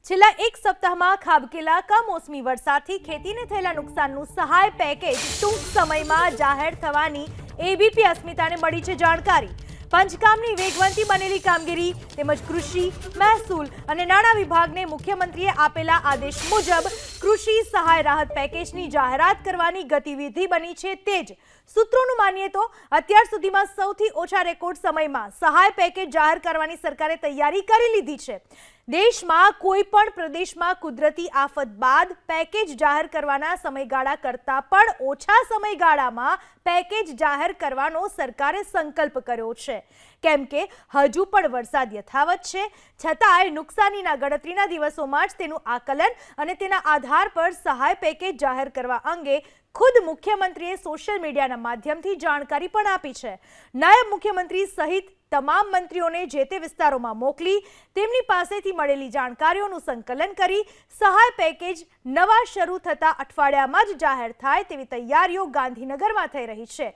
છેલ્લા એક સપ્તાહમાં ખાબકેલા કમોસમી વરસાદથી ખેતીને થયેલા નુકસાનનું સહાય પેકેજ ટૂંક સમયમાં જાહેર થવાની એબીપી અસ્મિતાને મળી છે જાણકારી। પંચકામની વેગવંતી બનેલી કામગીરી તેમજ કૃષિ, મહેસૂલ અને નાણાં વિભાગને મુખ્યમંત્રીએ આપેલા આદેશ મુજબ કૃષિ સહાય રાહત પેકેજની જાહેરાત કરવાની ગતિવિધિ બની છે તેજ। સૂત્રોનું માનીએ તો અત્યાર સુધીમાં સૌથી ઓછા રેકોર્ડ સમયમાં સહાય પેકેજ જાહેર કરવાની સરકારે તૈયારી કરી લીધી છે। દેશમાં કોઈ પણ પ્રદેશમાં કુદરતી આફત બાદ પેકેજ જાહેર કરવાના સમયગાળા કરતાં પણ ઓછા સમયગાળામાં પેકેજ જાહેર કરવાનો સરકારે સંકલ્પ કર્યો છે, કેમ કે હજુ પણ વરસાદ યથાવત છે, છતાંય નુકસાનીના ગણતરીના દિવસોમાં જ તેનું આકલન અને તેના આધાર પર સહાય પેકેજ જાહેર કરવા અંગે ખુદ મુખ્યમંત્રીએ સોશિયલ મીડિયાના માધ્યમથી જાણકારી પણ આપી છે। નાયબ મુખ્યમંત્રી સહિત તમામ મંત્રીઓને જે તે વિસ્તારોમાં મોકલી તેમની પાસેથી મળેલી જાણકારીઓનું સંકલન કરી સહાય પેકેજ નવા શરૂ થતા અઠવાડિયામાં જ જાહેર થાય તેવી તૈયારીઓ ગાંધીનગરમાં થઈ રહી છે।